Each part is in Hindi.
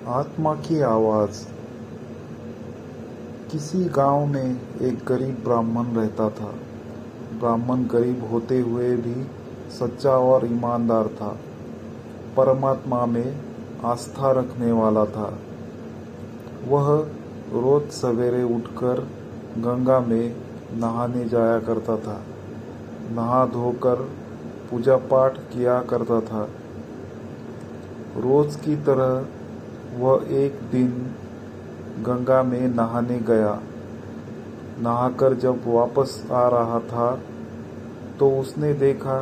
आत्मा की आवाज़। किसी गांव में एक गरीब ब्राह्मण रहता था। ब्राह्मण गरीब होते हुए भी सच्चा और ईमानदार था। परमात्मा में आस्था रखने वाला था। वह रोज सवेरे उठकर गंगा में नहाने जाया करता था। नहा धोकर पूजा पाठ किया करता था। रोज की तरह वह एक दिन गंगा में नहाने गया। नहाकर जब वापस आ रहा था तो उसने देखा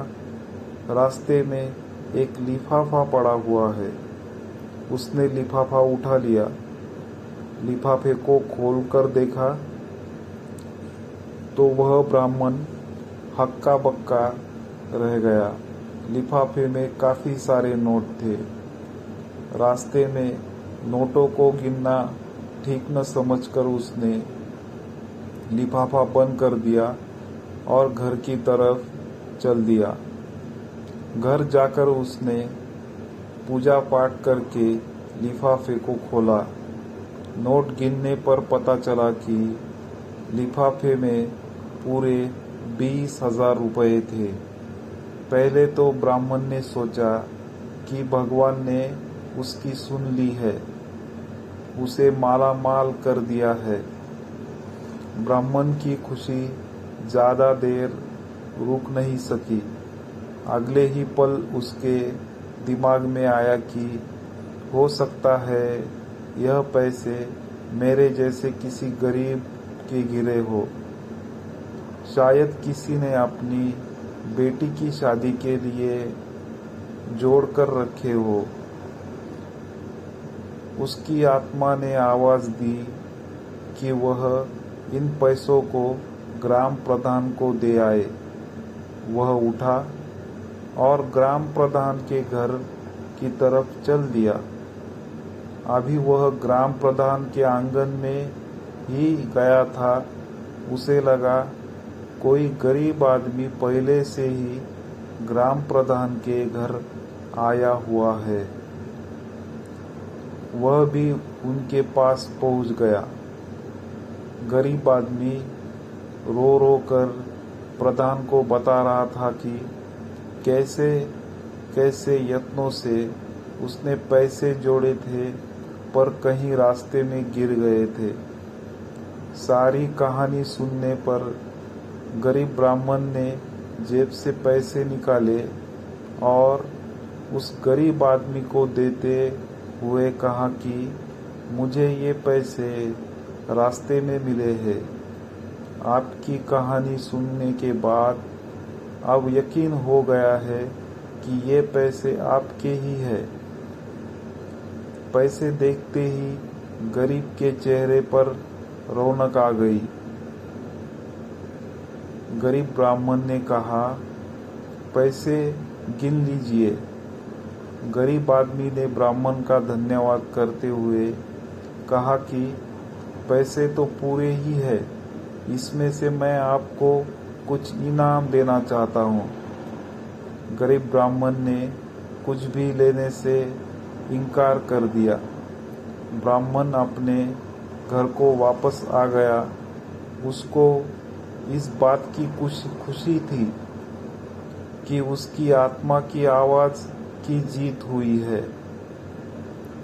रास्ते में एक लिफाफा पड़ा हुआ है। उसने लिफाफा उठा लिया। लिफाफे को खोलकर देखा तो वह ब्राह्मण हक्का बक्का रह गया। लिफाफे में काफी सारे नोट थे। रास्ते में नोटों को गिनना ठीक न समझकर उसने लिफाफा बंद कर दिया और घर की तरफ चल दिया। घर जाकर उसने पूजा पाठ करके लिफाफे को खोला। नोट गिनने पर पता चला कि लिफाफे में पूरे 20,000 रुपये थे। पहले तो ब्राह्मण ने सोचा कि भगवान ने उसकी सुन ली है, उसे माला माल कर दिया है। ब्राह्मण की खुशी ज्यादा देर रुक नहीं सकी। अगले ही पल उसके दिमाग में आया कि हो सकता है यह पैसे मेरे जैसे किसी गरीब के गिरे हो। शायद किसी ने अपनी बेटी की शादी के लिए जोड़ कर रखे हो। उसकी आत्मा ने आवाज दी कि वह इन पैसों को ग्राम प्रधान को दे आए। वह उठा और ग्राम प्रधान के घर की तरफ चल दिया। अभी वह ग्राम प्रधान के आंगन में ही गया था, उसे लगा कोई गरीब आदमी पहले से ही ग्राम प्रधान के घर आया हुआ है। वह भी उनके पास पहुंच गया। गरीब आदमी रो रो कर प्रधान को बता रहा था कि कैसे कैसे यत्नों से उसने पैसे जोड़े थे पर कहीं रास्ते में गिर गए थे। सारी कहानी सुनने पर गरीब ब्राह्मण ने जेब से पैसे निकाले और उस गरीब आदमी को देते हुए कहा कि मुझे ये पैसे रास्ते में मिले हैं। आपकी कहानी सुनने के बाद अब यकीन हो गया है कि ये पैसे आपके ही हैं। पैसे देखते ही गरीब के चेहरे पर रौनक आ गई। गरीब ब्राह्मण ने कहा, पैसे गिन लीजिए। गरीब आदमी ने ब्राह्मण का धन्यवाद करते हुए कहा कि पैसे तो पूरे ही है, इसमें से मैं आपको कुछ इनाम देना चाहता हूँ। गरीब ब्राह्मण ने कुछ भी लेने से इनकार कर दिया। ब्राह्मण अपने घर को वापस आ गया। उसको इस बात की खुशी थी कि उसकी आत्मा की आवाज की जीत हुई है।